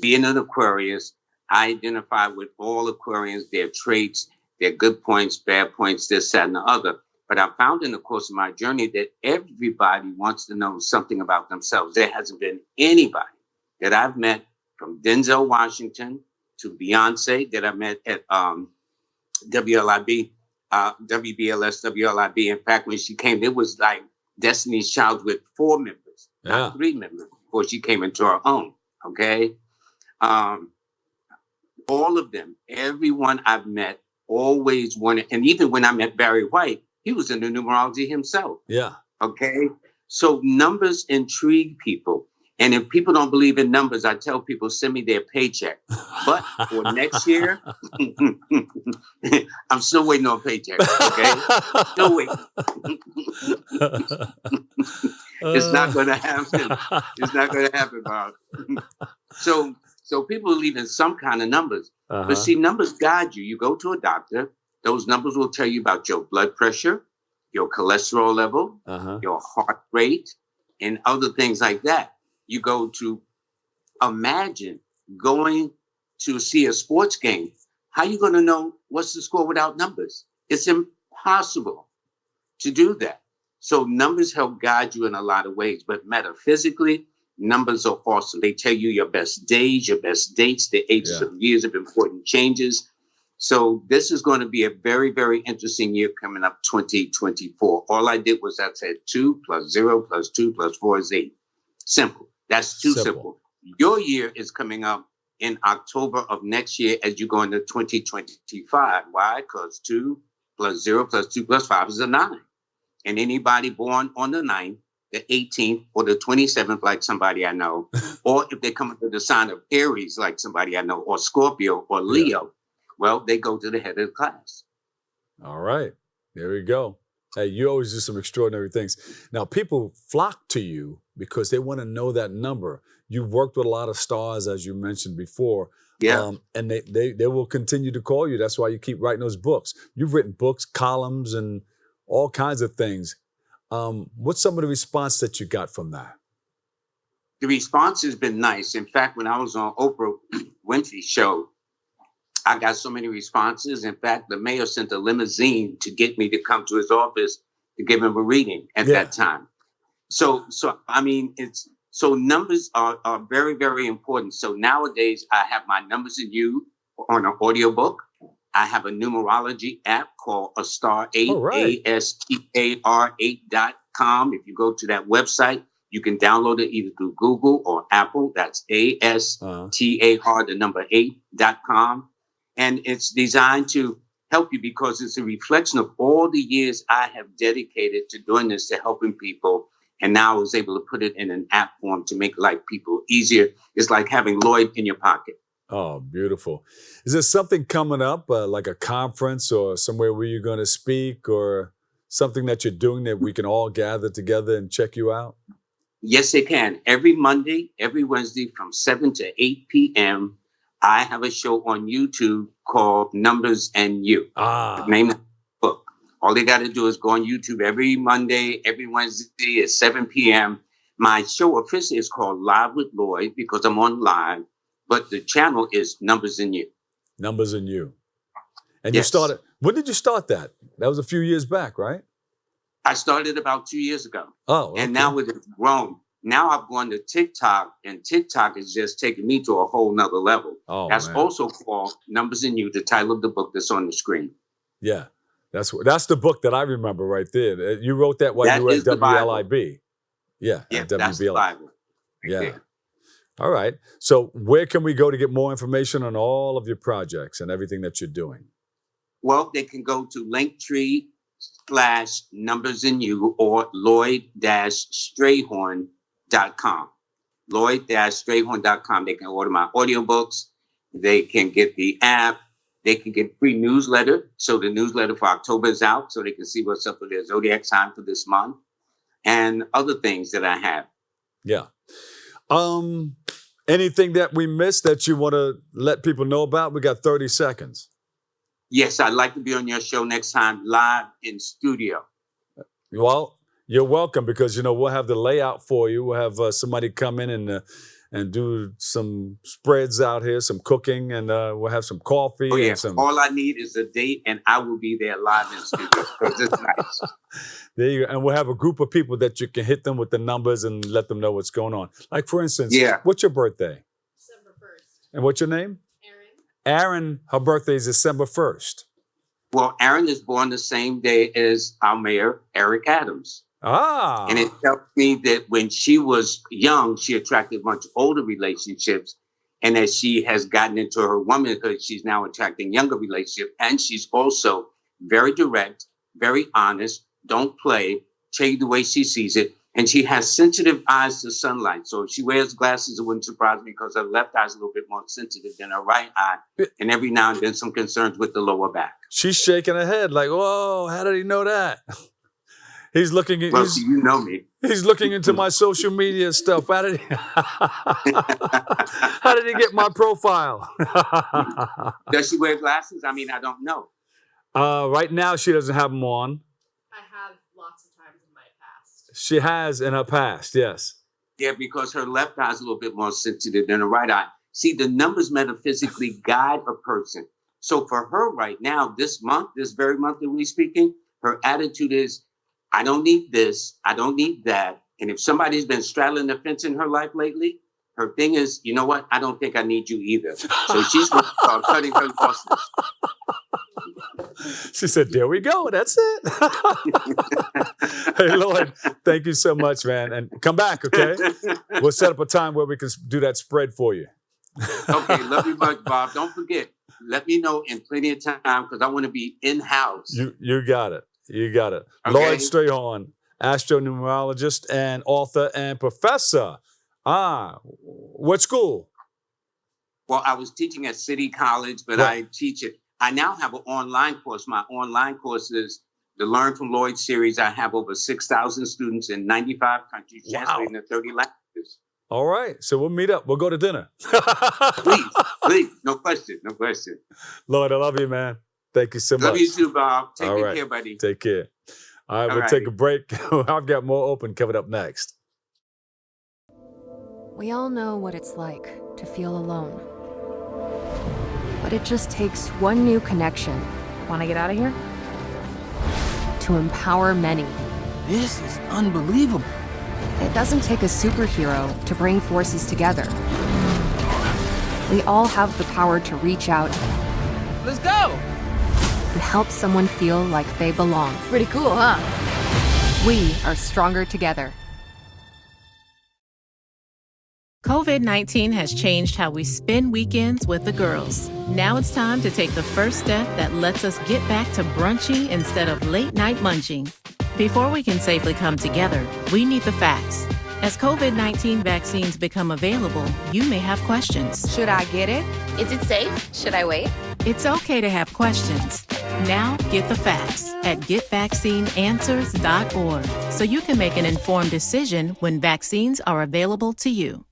being an Aquarius, I identified with all Aquarians, their traits, their good points, bad points, this, that, and the other. But I found in the course of my journey that everybody wants to know something about themselves. There hasn't been anybody that I've met, from Denzel Washington to Beyonce, that I met at WLIB, WBLS, WLIB. In fact, when she came, it was like Destiny's Child with 4 members, not 3 members, before she came into her own. Okay. All of them, everyone I've met always wanted, and even when I met Barry White, he was into numerology himself. Yeah. Okay. So numbers intrigue people. And if people don't believe in numbers, I tell people, send me their paycheck. But for next year, I'm still waiting on paycheck. Okay. Still waiting. It's not going to happen. It's not going to happen, Bob. So people believe in some kind of numbers. But see, numbers guide you. You go to a doctor. Those numbers will tell you about your blood pressure, your cholesterol level, your heart rate, and other things like that. You go to imagine going to see a sports game. How are you going to know what's the score without numbers? It's impossible to do that. So numbers help guide you in a lot of ways. But metaphysically, numbers are awesome. They tell you your best days, your best dates, the ages of years of important changes. So this is going to be a very, very interesting year coming up, 2024. All I did was I said 2 + 0 + 2 + 4 is 8. Simple. That's too simple. Your year is coming up in October of next year as you go into 2025. Why? Because 2 + 0 + 2 + 5 is a 9. And anybody born on the 9th, the 18th, or the 27th, like somebody I know, or if they come under the sign of Aries, like somebody I know, or Scorpio or Leo, well, they go to the head of the class. All right. There we go. Hey, you always do some extraordinary things. Now, people flock to you because they want to know that number. You've worked with a lot of stars, as you mentioned before. Yeah. And they will continue to call you. That's why you keep writing those books. You've written books, columns, and all kinds of things. What's some of the response that you got from that? The response has been nice. In fact, when I was on Oprah Winfrey's show, I got so many responses. In fact, the mayor sent a limousine to get me to come to his office to give him a reading at that time. So I mean, numbers are very, very important. So nowadays I have my Numbers in You on an audiobook. I have a numerology app called Astar8, ASTAR8.com. If you go to that website, you can download it either through Google or Apple. That's ASTAR8.com. And it's designed to help you because it's a reflection of all the years I have dedicated to doing this, to helping people. And now I was able to put it in an app form to make life people easier. It's like having Lloyd in your pocket. Oh, beautiful. Is there something coming up, like a conference or somewhere where you're going to speak or something that you're doing that we can all gather together and check you out? Yes, they can. Every Monday, every Wednesday from 7 to 8 p.m., I have a show on YouTube called Numbers and You. The name of the book. All they got to do is go on YouTube every Monday, every Wednesday at 7 p.m. My show officially is called Live with Lloyd because I'm on live, but the channel is Numbers and You. Numbers and You. And you started, when did you start that? That was a few years back, right? I started about 2 years ago. Oh, okay. And now it has grown. Now I've gone to TikTok, and TikTok is just taking me to a whole nother level. Oh, that's man. also called Numbers in You, the title of the book that's on the screen. Yeah, that's the book that I remember right there. You wrote that while you were at WLIB. Yeah, at that's the WLIB. Bible. Yeah. There. All right. So where can we go to get more information on all of your projects and everything that you're doing? Well, they can go to Linktree/Numbers in You or Lloyd-Strayhorn.com. Lloyd-Strayhorn.com. They can order my audiobooks. They can get the app. They can get free newsletter. So the newsletter for October is out, so they can see what's up with their zodiac sign for this month and other things that I have. Yeah. Anything that we missed that you want to let people know about? We got 30 seconds. Yes, I'd like to be on your show next time live in studio. Well, you're welcome because, we'll have the layout for you. We'll have somebody come in and do some spreads out here, some cooking, and we'll have some coffee. Oh, yeah. And some... All I need is a date, and I will be there live in studio because it's nice. There you go. And we'll have a group of people that you can hit them with the numbers and let them know what's going on. Like, for instance, what's your birthday? December 1st. And what's your name? Aaron, her birthday is December 1st. Well, Aaron is born the same day as our mayor, Eric Adams. And it tells me that when she was young, she attracted much older relationships. And as she has gotten into her womanhood, she's now attracting younger relationships. And she's also very direct, very honest, don't play, tell you the way she sees it. And she has sensitive eyes to sunlight. So if she wears glasses, it wouldn't surprise me because her left eye is a little bit more sensitive than her right eye. And every now and then some concerns with the lower back. She's shaking her head like, whoa, how did he know that? He's looking at, well, so you know me. He's looking into my social media stuff. How did he get my profile? Does she wear glasses? I mean, I don't know. Right now, she doesn't have them on. I have lots of times in my past. She has in her past, yes. Yeah, because her left eye is a little bit more sensitive than her right eye. See, the numbers metaphysically guide a person. So for her right now, this very month that we're speaking, her attitude is, I don't need this. I don't need that. And if somebody's been straddling the fence in her life lately, her thing is, you know what? I don't think I need you either. So she's cutting her losses. She said, there we go. That's it. Hey, Lloyd, thank you so much, man. And come back, okay? We'll set up a time where we can do that spread for you. Okay, love you much, Bob. Don't forget, let me know in plenty of time because I want to be in-house. You got it. You got it. Okay. Lloyd Strayhorn, Astro-Numerologist and author and professor. What school? Well, I was teaching at City College, but I teach it. I now have an online course. My online course is the Learn from Lloyd series. I have over 6,000 students in 95 countries, translating to 30 languages. All right. So we'll meet up. We'll go to dinner. Please. No question. Lloyd, I love you, man. Thank you so much. Love you too, Bob. Take good care, buddy. Take care. All right, we'll take a break. I've got more open coming up next. We all know what it's like to feel alone. But it just takes one new connection. Want to get out of here? To empower many. This is unbelievable. It doesn't take a superhero to bring forces together. We all have the power to reach out. Let's go! And help someone feel like they belong. Pretty cool, huh? We are stronger together. COVID-19 has changed how we spend weekends with the girls. Now it's time to take the first step that lets us get back to brunching instead of late-night munching. Before we can safely come together, we need the facts. As COVID-19 vaccines become available, you may have questions. Should I get it? Is it safe? Should I wait? It's okay to have questions. Now get the facts at getvaccineanswers.org so you can make an informed decision when vaccines are available to you.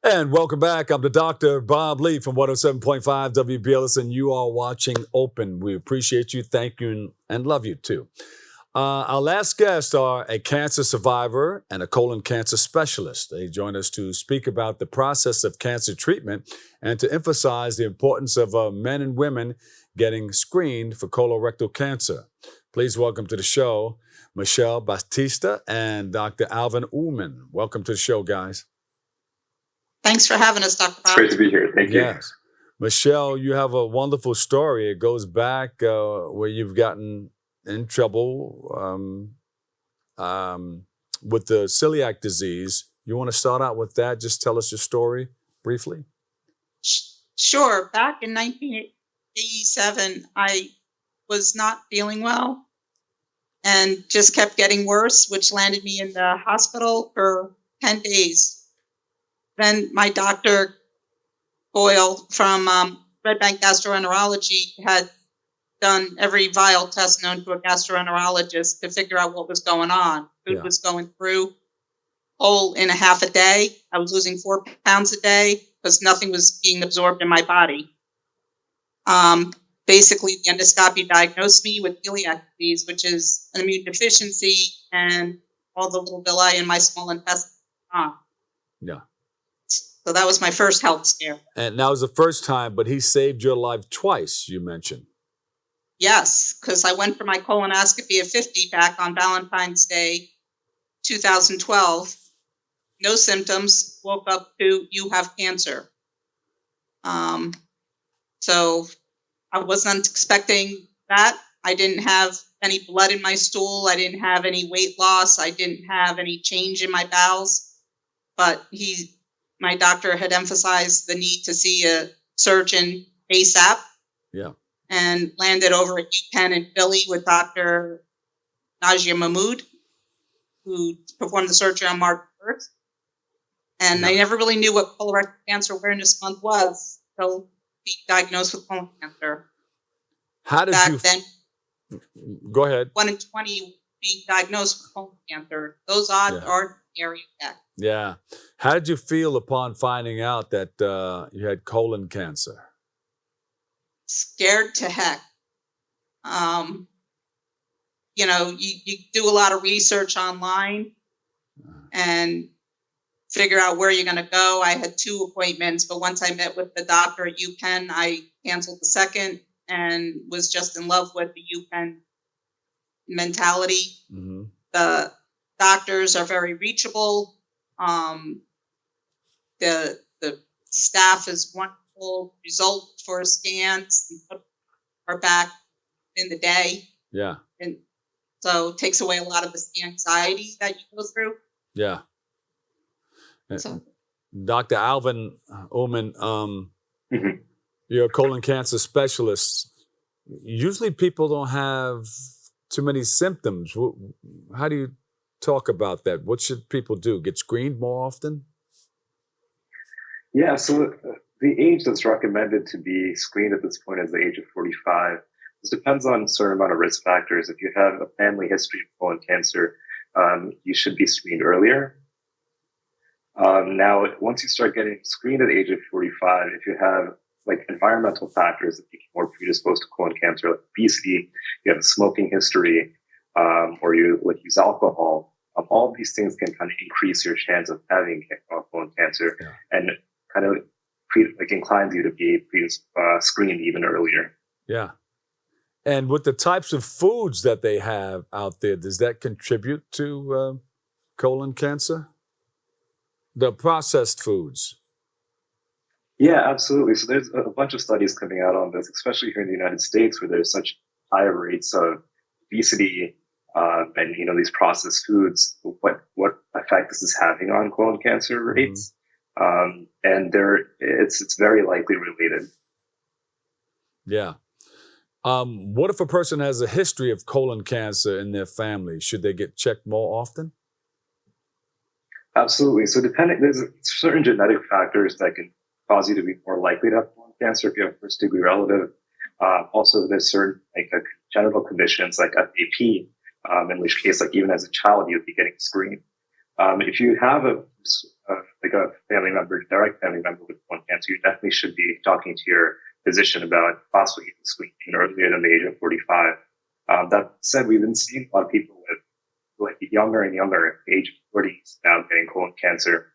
And welcome back. I'm the Dr. Bob Lee from 107.5 WBLS, and you are watching Open. We appreciate you, thank you, and love you too. Our last guests are a cancer survivor and a colon cancer specialist. They join us to speak about the process of cancer treatment and to emphasize the importance of men and women getting screened for colorectal cancer. Please welcome to the show Michele Battista and Dr. Alvin Oommen. Welcome to the show, guys. Thanks for having us, Dr. Bob. It's great to be here. Thank you. Yes. Michele, you have a wonderful story. It goes back where you've gotten in trouble with the celiac disease. You want to start out with that? Just tell us your story briefly. Sure. Back in 1987, I was not feeling well and just kept getting worse, which landed me in the hospital for 10 days. Then my doctor, Powell, from Red Bank Gastroenterology, had done every vial test known to a gastroenterologist to figure out what was going on. Food was going through whole in a half a day. I was losing 4 pounds a day because nothing was being absorbed in my body. Basically, the endoscopy diagnosed me with celiac disease, which is an immune deficiency, and all the little villi in my small intestine. Yeah. So that was my first health scare. And that was the first time, but he saved your life twice, you mentioned. Yes, because I went for my colonoscopy at 50 back on Valentine's Day, 2012. No symptoms. Woke up to, you have cancer. So I wasn't expecting that. I didn't have any blood in my stool. I didn't have any weight loss. I didn't have any change in my bowels. But my doctor had emphasized the need to see a surgeon ASAP. Yeah. And landed over at UPenn in Philly with Dr. Najia Mahmood, who performed the surgery on March 1st. And I never really knew what colorectal cancer awareness month was until being diagnosed with colon cancer. How did Back you? then, Go ahead. 1 in 20 being diagnosed with colon cancer. Those odds are scary. Yeah. How did you feel upon finding out that you had colon cancer? Scared to heck. You do a lot of research online and figure out where you're going to go. I had 2 appointments, but once I met with the doctor at UPenn, I canceled the second and was just in love with the UPenn mentality. Mm-hmm. The doctors are very reachable. The staff is wonderful. Results for scans are back in the day. Yeah. And so it takes away a lot of the anxiety that you go through. Yeah. So. Dr. Alvin Oommen, you're a colon cancer specialist. Usually people don't have too many symptoms. How do you talk about that? What should people do? Get screened more often? Yeah, so the age that's recommended to be screened at this point is the age of 45. This depends on a certain amount of risk factors. If you have a family history of colon cancer, you should be screened earlier. Now, once you start getting screened at the age of 45, if you have like environmental factors that make you more predisposed to colon cancer, like obesity, you have a smoking history, or you use alcohol, all of these things can kind of increase your chance of having colon cancer and kind of inclines you to be screened even earlier. Yeah. And with the types of foods that they have out there, does that contribute to colon cancer? The processed foods. Yeah, absolutely. So there's a bunch of studies coming out on this, especially here in the United States, where there's such high rates of obesity and these processed foods. What effect this is having on colon cancer rates? And it's very likely related. Yeah. What if a person has a history of colon cancer in their family? Should they get checked more often? Absolutely. So there's certain genetic factors that can cause you to be more likely to have colon cancer if you have a first degree relative. Also, there's certain congenital conditions like FAP, in which case, even as a child, you'd be getting screened. If you have a family member, direct family member with colon cancer, you definitely should be talking to your physician about possibly getting screened even earlier than the age of 45. That said, we've been seeing a lot of people with younger and younger, age of 40s now getting colon cancer,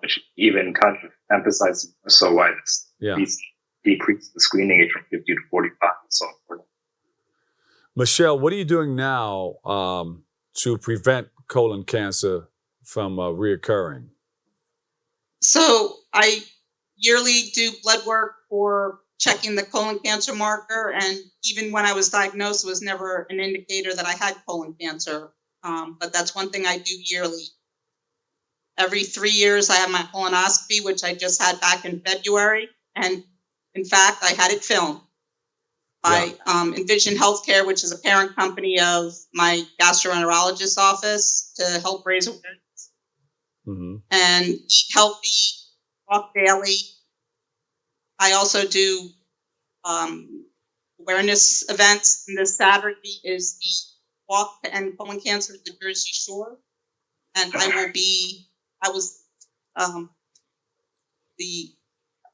which even kind of emphasizes so why this decrease the screening age from 50 to 45 is so important. Michele, what are you doing now to prevent colon cancer from reoccurring? So I yearly do blood work for checking the colon cancer marker. And even when I was diagnosed, it was never an indicator that I had colon cancer. But that's one thing I do yearly. Every 3 years, I have my colonoscopy, which I just had back in February. And in fact, I had it filmed by Envision Healthcare, which is a parent company of my Astro-Numerologist office, to help raise awareness. Mm-hmm. And eat healthy, walk daily. I also do awareness events. And this Saturday is the Walk to End Colon Cancer at the Jersey Shore. And I was the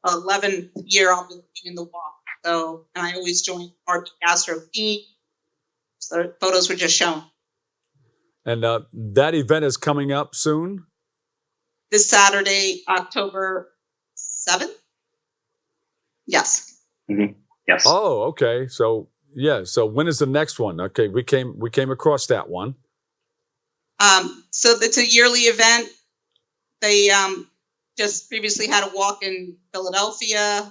11th year I'll be doing the walk. So, and I always join RB Gastro team. So the photos were just shown. And that event is coming up soon? This Saturday, October 7th? Yes. Mm-hmm. Yes. Oh, okay. So, so when is the next one? Okay, we came across that one. So it's a yearly event. They just previously had a walk in Philadelphia.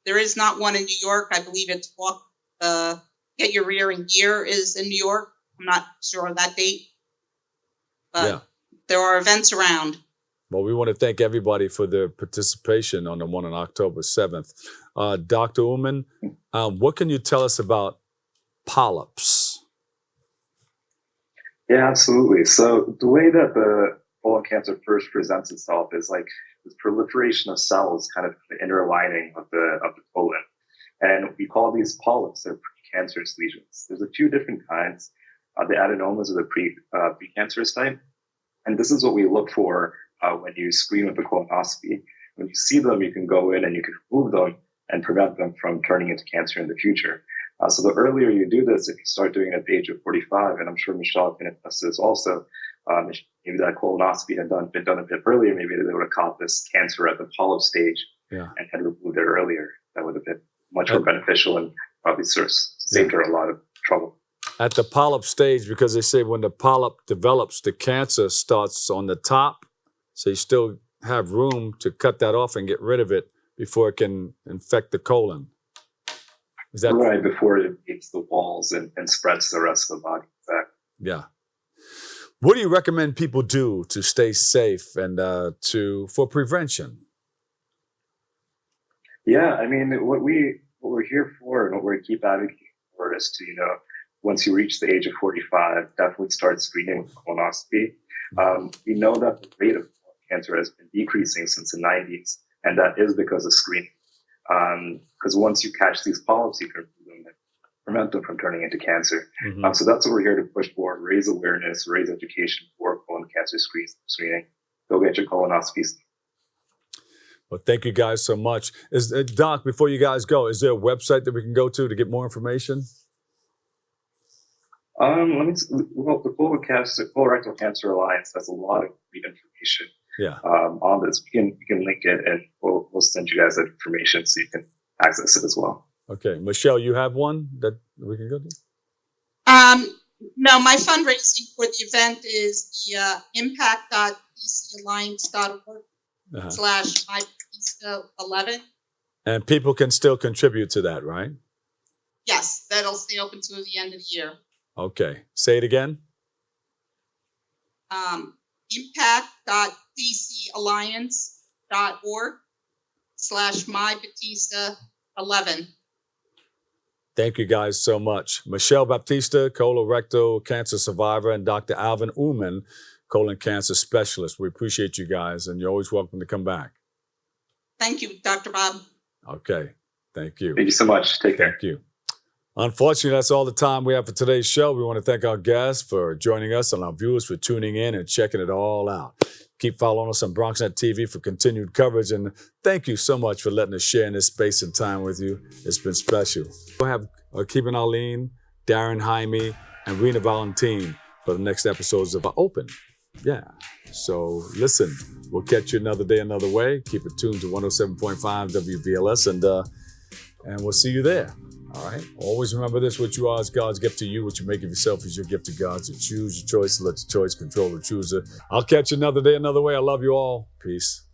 There is not one in New York. I believe it's Get Your Rear in Gear is in New York. I'm not sure on that date, but there are events around. Well, we want to thank everybody for their participation on the one on October 7th. Dr. Oommen, what can you tell us about polyps? Yeah, absolutely. So the way that the colon cancer first presents itself is like this proliferation of cells kind of the inner lining of the colon. And we call these polyps, they're precancerous lesions. There's a few different kinds. The adenomas are the precancerous type. And this is what we look for when you screen with the colonoscopy. When you see them, you can go in and you can remove them and prevent them from turning into cancer in the future. So the earlier you do this, if you start doing it at the age of 45, and I'm sure Michele can attest to this also, maybe that colonoscopy had been done a bit earlier, maybe they would have caught this cancer at the polyp stage and had removed it earlier. That would have been much more beneficial and probably saved her a lot of trouble. At the polyp stage, because they say when the polyp develops, the cancer starts on the top, so you still have room to cut that off and get rid of it before it can infect the colon. Is that right? Before it hits the walls and spreads to the rest of the body. Exactly. Yeah. What do you recommend people do to stay safe and for prevention? Yeah, I mean, what we're here for and what we keep advocating for is to, once you reach the age of 45, definitely start screening with colonoscopy. We know that the rate of cancer has been decreasing since the 90s, and that is because of screening. Because once you catch these polyps, you can prevent them from turning into cancer. Mm-hmm. So that's what we're here to push for, raise awareness, raise education for colon cancer screening. Go get your colonoscopies. Well, thank you guys so much. Doc, before you guys go, is there a website that we can go to get more information? The Colorectal Cancer Alliance has a lot of great information on this. You can link it, and we'll send you guys that information so you can access it as well. Okay. Michele, you have one that we can go to? No, my fundraising for the event is the impact.dcalliance.org /MyBattista11. And people can still contribute to that, right? Yes, that'll stay open to the end of the year. Okay. Say it again. Impact.dcalliance.org /MyBattista11. Thank you guys so much. Michele Battista, colorectal cancer survivor, and Dr. Alvin Oommen, colon cancer specialist. We appreciate you guys, and you're always welcome to come back. Thank you, Dr. Bob. Okay. Thank you. Thank you so much. Take care. Thank you. Unfortunately, that's all the time we have for today's show. We want to thank our guests for joining us and our viewers for tuning in and checking it all out. Keep following us on BronxNet TV for continued coverage, and thank you so much for letting us share in this space and time with you. It's been special. We'll have Kevin Arlene, Darren Jaime, and Rena Valentine for the next episodes of Open. Yeah. So listen, we'll catch you another day, another way. Keep it tuned to 107.5 WVLS, and we'll see you there. All right. Always remember this: what you are is God's gift to you. What you make of yourself is your gift to God. So choose your choice. Let your choice control the chooser. I'll catch you another day, another way. I love you all. Peace.